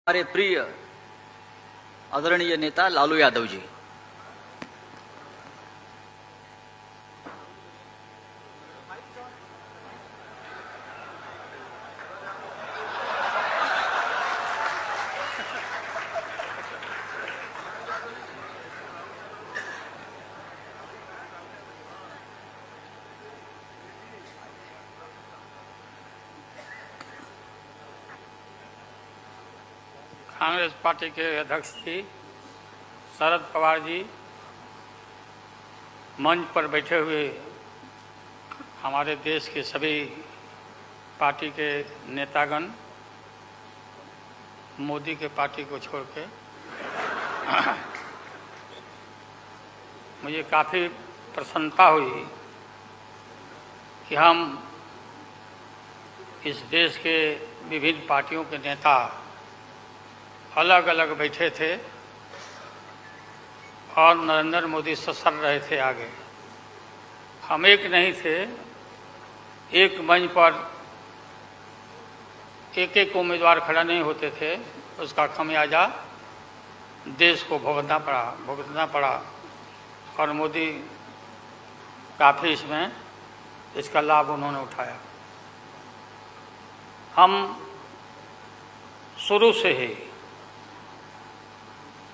हमारे प्रिय आदरणीय नेता लालू यादव जी। कांग्रेस पार्टी के अध्यक्ष जी शरद पवार जी, मंच पर बैठे हुए हमारे देश के सभी पार्टी के नेतागण, मोदी के पार्टी को छोड़ के मुझे काफ़ी प्रसन्नता हुई कि हम इस देश के विभिन्न पार्टियों के नेता अलग अलग बैठे थे और नरेंद्र मोदी ससर रहे थे आगे। हम एक नहीं थे, एक मंच पर एक एक उम्मीदवार खड़ा नहीं होते थे। उसका खमियाजा देश को भुगतना पड़ा और मोदी काफ़ी इसमें इसका लाभ उन्होंने उठाया। हम शुरू से ही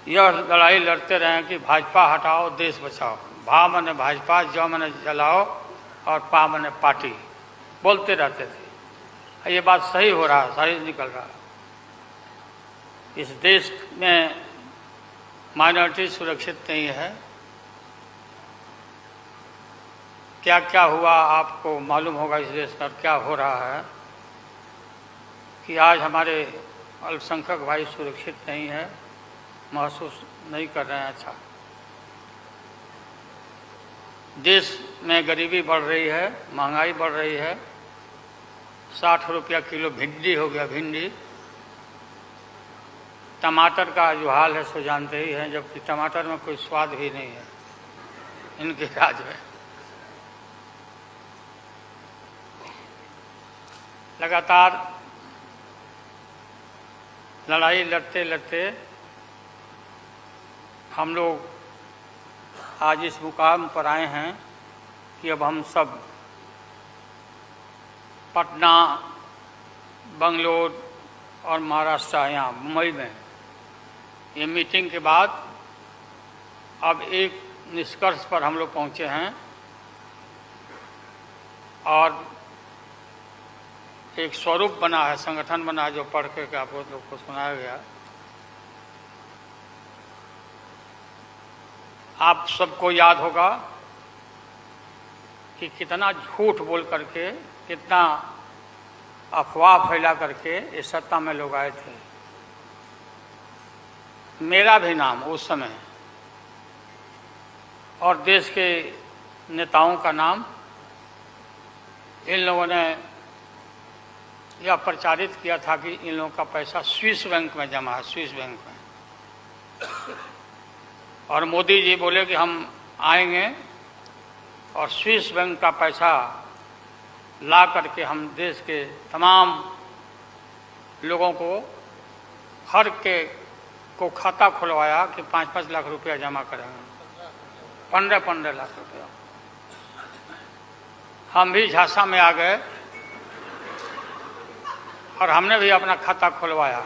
यह लड़ाई लड़ते रहे कि भाजपा हटाओ देश बचाओ। भा मने भाजपा, ज मने जलाओ और पा मने पार्टी बोलते रहते थे। ये बात सही हो रहा, सही निकल रहा। इस देश में माइनॉरिटी सुरक्षित नहीं है। क्या क्या हुआ आपको मालूम होगा इस देश में क्या हो रहा है कि आज हमारे अल्पसंख्यक भाई सुरक्षित नहीं है, महसूस नहीं कर रहे हैं। अच्छा, देश में गरीबी बढ़ रही है, महंगाई बढ़ रही है। 60 रुपया किलो भिंडी हो गया, भिंडी। टमाटर का जो हाल है सो जानते ही हैं, जबकि टमाटर में कोई स्वाद भी नहीं है इनके राज में। लगातार लड़ाई लड़ते लड़ते हम लोग आज इस मुकाम पर आए हैं कि अब हम सब पटना, बंगलोर और महाराष्ट्र, यहाँ मुंबई में ये मीटिंग के बाद अब एक निष्कर्ष पर हम लोग पहुँचे हैं और एक स्वरूप बना है, संगठन बना है, जो पढ़ के आप लोग को सुनाया गया। आप सबको याद होगा कि कितना झूठ बोल करके, कितना अफवाह फैला करके इस सत्ता में लोग आए थे। मेरा भी नाम उस समय और देश के नेताओं का नाम इन लोगों ने यह प्रचारित किया था कि इन लोगों का पैसा स्विस बैंक में जमा है, स्विस बैंक में। और मोदी जी बोले कि हम आएंगे और स्विस बैंक का पैसा ला करके हम देश के तमाम लोगों को, हर के को खाता खुलवाया कि 5-5 लाख रुपया जमा करेंगे, 15-15 लाख रुपया। हम भी झांसा में आ गए और हमने भी अपना खाता खुलवाया।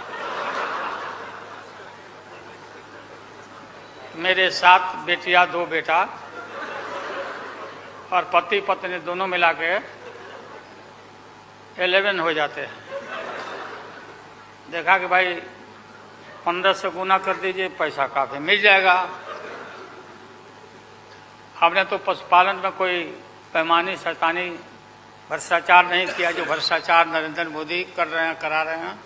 मेरे 7 बेटियां, 2 बेटा और पति पत्नी दोनों मिला के 11 हो जाते हैं। देखा कि भाई 15 से गुना कर दीजिए, पैसा काफ़ी मिल जाएगा। हमने तो पशुपालन में कोई पैमानी शैतानी भ्रष्टाचार नहीं किया जो भ्रष्टाचार नरेंद्र मोदी कर रहे हैं, करा रहे हैं।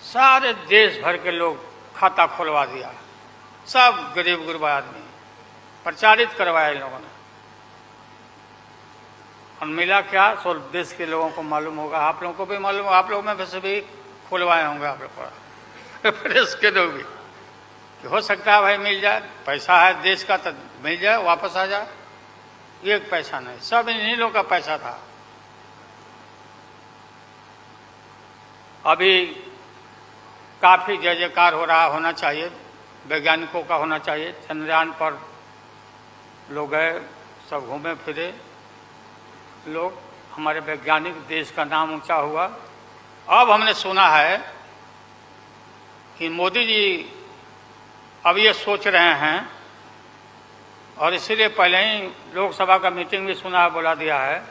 सारे देश भर के लोग खाता खुलवा दिया, सब गरीब गुरबा आदमी प्रचारित करवाया इन लोगों ने। और मिला क्या, सो देश के लोगों को मालूम होगा, आप लोगों को भी मालूम, आप लोगों में वैसे भी खुलवाए होंगे आप लोग को, प्रेस के लोग भी, कि हो सकता है भाई मिल जाए, पैसा है देश का तो मिल जाए, वापस आ जाए। एक पैसा नहीं, सब इन्हीं लोगों का पैसा था। अभी काफ़ी जय जयकार हो रहा होना चाहिए, वैज्ञानिकों का होना चाहिए। चंद्रयान पर लोग गए, सब घूमे फिरे लोग, हमारे वैज्ञानिक, देश का नाम ऊंचा हुआ। अब हमने सुना है कि मोदी जी अब ये सोच रहे हैं, और इसीलिए पहले ही लोकसभा का मीटिंग भी सुना, बुला दिया है।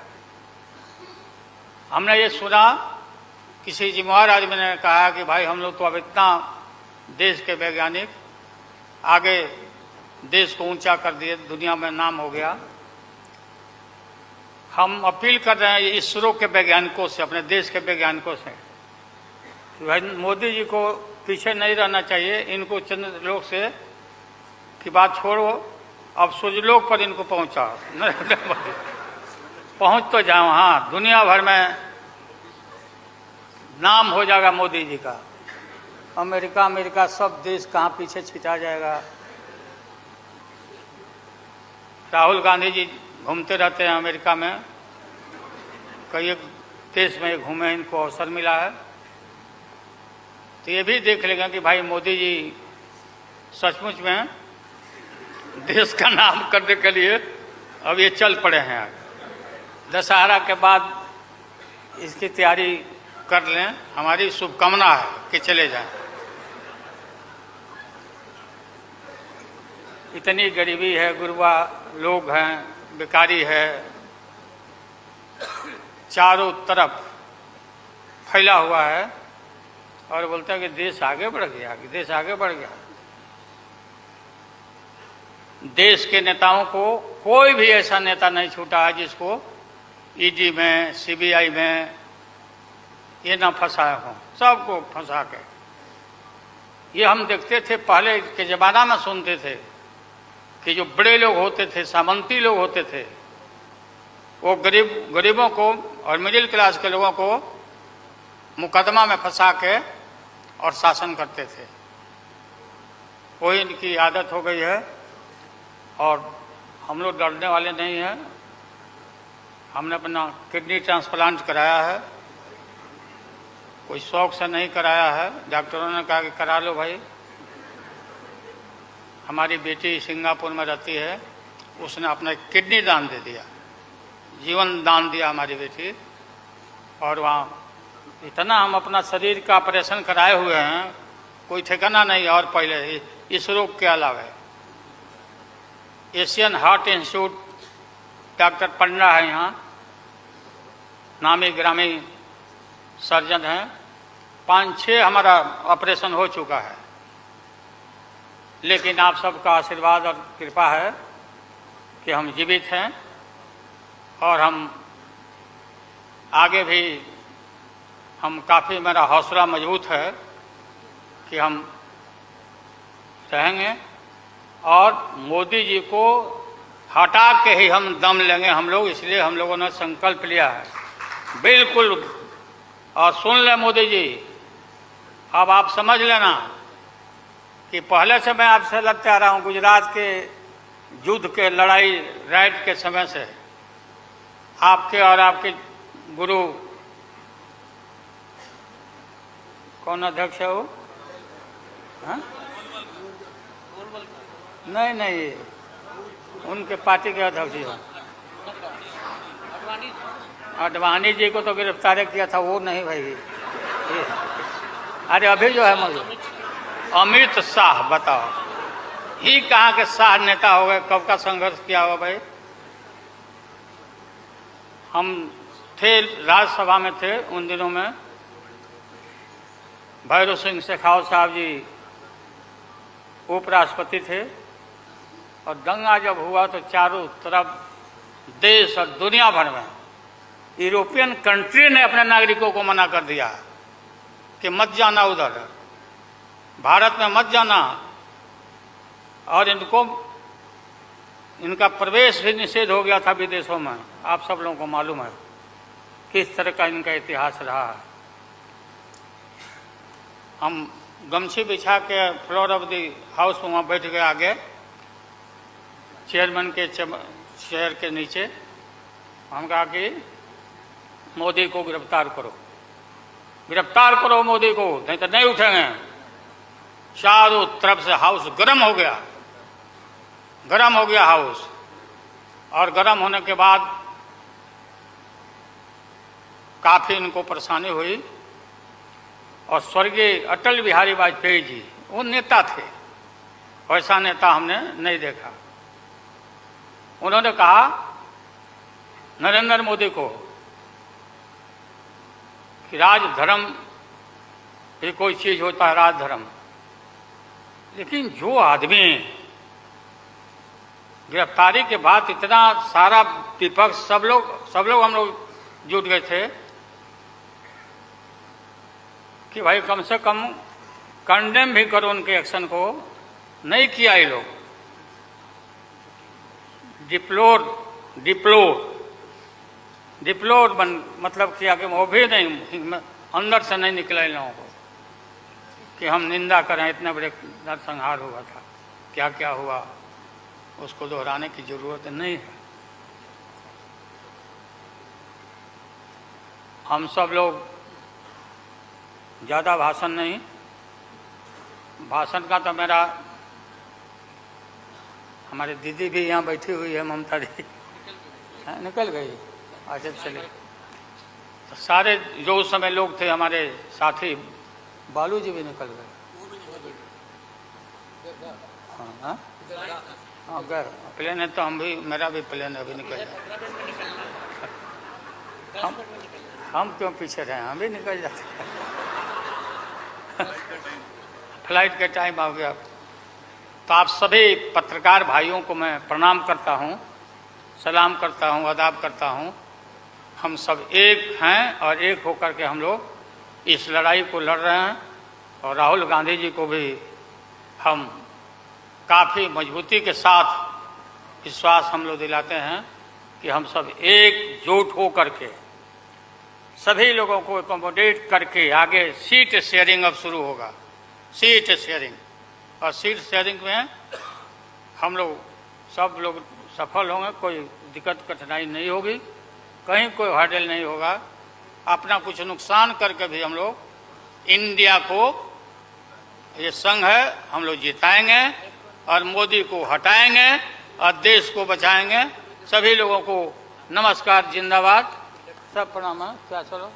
हमने ये सुना, किसी जिम्मेवार आदमी ने कहा कि भाई हम लोग तो अब इतना देश के वैज्ञानिक आगे देश को ऊंचा कर दिए, दुनिया में नाम हो गया। हम अपील कर रहे हैं इसरो के वैज्ञानिकों से, अपने देश के वैज्ञानिकों से, कि भाई मोदी जी को पीछे नहीं रहना चाहिए। इनको चंद्रलोक से की बात छोड़ो, अब सूर्यलोक पर इनको पहुंचाओ। पहुंच तो जाओ, हाँ, दुनिया भर में नाम हो जाएगा मोदी जी का। अमेरिका सब देश कहाँ पीछे छिटा जाएगा। राहुल गांधी जी घूमते रहते हैं अमेरिका में, कई देश में घूमे, इनको अवसर मिला है। तो ये भी देख लेंगे कि भाई मोदी जी सचमुच में देश का नाम करने के लिए अब ये चल पड़े हैं। दशहरा के बाद इसकी तैयारी कर लें, हमारी शुभकामना है कि चले जाएं। इतनी गरीबी है, गुरबा लोग हैं, बेकारी है, चारों तरफ फैला हुआ है, और बोलता है कि देश आगे बढ़ गया, कि देश आगे बढ़ गया। देश के नेताओं को कोई भी ऐसा नेता नहीं छूटा है जिसको ईडी में, सीबीआई में ये ना फंसाए हों, सबको फंसा के। ये हम देखते थे पहले के ज़माना में, सुनते थे कि जो बड़े लोग होते थे, सामंती लोग होते थे, वो गरीबों को और मिडिल क्लास के लोगों को मुकदमा में फंसा के और शासन करते थे। वही इनकी आदत हो गई है, और हम लोग डरने वाले नहीं हैं। हमने अपना किडनी ट्रांसप्लांट कराया है, कोई शौक से नहीं कराया है। डॉक्टरों ने कहा कि करा लो भाई। हमारी बेटी सिंगापुर में रहती है, उसने अपना किडनी दान दे दिया, जीवन दान दिया हमारी बेटी। और वहाँ इतना हम अपना शरीर का ऑपरेशन कराए हुए हैं, कोई ठिकाना नहीं। और पहले इस रोग के अलावा एशियन हार्ट इंस्टीट्यूट, डॉक्टर पंडा है यहाँ, नामी ग्रामी सर्जन हैं, 5-6 हमारा ऑपरेशन हो चुका है। लेकिन आप सबका आशीर्वाद और कृपा है कि हम जीवित हैं, और हम आगे भी काफ़ी, मेरा हौसला मजबूत है कि हम रहेंगे, और मोदी जी को हटा के ही हम दम लेंगे हम लोग। इसलिए हम लोगों ने संकल्प लिया है, बिल्कुल। और सुन ले मोदी जी, अब आप समझ लेना कि पहले से मैं आपसे लड़ते आ रहा हूँ, गुजरात के युद्ध के लड़ाई राइट के समय से, आपके और आपके गुरु, कौन अध्यक्ष है वो? हाँ? नहीं, उनके पार्टी के अध्यक्ष जी हैं, आडवाणी जी को तो गिरफ्तार किया था, वो नहीं भाई। अरे अभी जो है मौजूद अमित शाह, बताओ ही कहाँ के शाह नेता हो गए, कब का संघर्ष किया हुआ भाई। हम थे राज्यसभा में, थे उन दिनों में, भैरव सिंह शेखावत साहब जी उपराष्ट्रपति थे, और दंगा जब हुआ तो चारों तरफ देश और दुनिया भर में यूरोपियन कंट्री ने अपने नागरिकों को मना कर दिया कि मत जाना उधर, भारत में मत जाना, और इनका प्रवेश भी निषेध हो गया था विदेशों में। आप सब लोगों को मालूम है किस तरह का इनका इतिहास रहा है। हम गमछी बिछा के फ्लोर ऑफ द हाउस में वहाँ बैठ गए, आगे चेयरमैन के चेयर के नीचे। हम कहा कि मोदी को गिरफ्तार करो। गिरफ्तार करो मोदी को, नहीं तो नहीं उठेंगे। चारों तरफ से हाउस गर्म हो गया, गर्म हो गया हाउस। और गर्म होने के बाद काफी इनको परेशानी हुई। और स्वर्गीय अटल बिहारी वाजपेयी जी, वो नेता थे, वैसा नेता हमने नहीं देखा। उन्होंने कहा नरेंद्र मोदी को कि राजधर्म भी कोई चीज होता है, राजधर्म। लेकिन जो आदमी गिरफ्तारी के बाद इतना सारा विपक्ष, सब लोग हम लोग जुट गए थे कि भाई कम से कम कंडेम भी करो उनके एक्शन को, नहीं किया ये लोग। डिप्लोर मतलब किया कि वो भी नहीं, अंदर से नहीं निकला इन लोगों को कि हम निंदा करें, इतने बड़े नरसंहार हुआ था, क्या क्या हुआ उसको दोहराने की जरूरत नहीं है। हम सब लोग ज़्यादा भाषण नहीं, भाषण का तो मेरा, हमारी दीदी भी यहाँ बैठी हुई है, ममता दी निकल गई। अच्छा चले, तो सारे जो उस समय लोग थे हमारे साथी, बालू जी भी निकल गए। हाँ हाँ गैर प्लेन है तो हम भी, मेरा भी प्लेन अभी निकल जाए। हम क्यों पीछे रहे, हम भी निकल जाते। फ्लाइट का टाइम आ गया। तो आप सभी पत्रकार भाइयों को मैं प्रणाम करता हूं, सलाम करता हूं, आदाब करता हूं। हम सब एक हैं और एक होकर के हम लोग इस लड़ाई को लड़ रहे हैं। और राहुल गांधी जी को भी हम काफ़ी मजबूती के साथ विश्वास हम लोग दिलाते हैं कि हम सब एकजुट हो करके सभी लोगों को एकोमोडेट करके आगे सीट शेयरिंग अब शुरू होगा, सीट शेयरिंग। और सीट शेयरिंग में हम लोग सब लोग सफल होंगे, कोई दिक्कत कठिनाई नहीं होगी, कहीं कोई हर्डल नहीं होगा। अपना कुछ नुकसान करके भी हम लोग इंडिया को, ये संघ है, हम लोग जिताएंगे और मोदी को हटाएंगे और देश को बचाएंगे। सभी लोगों को नमस्कार, जिंदाबाद, सब प्रणाम है। क्या चलो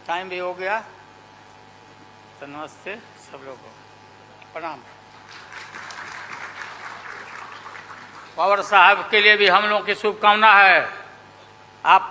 टाइम भी हो गया, तो नमस्ते सब लोगों को, प्रणाम। पवार साहब के लिए भी हम लोगों की शुभकामना है। आप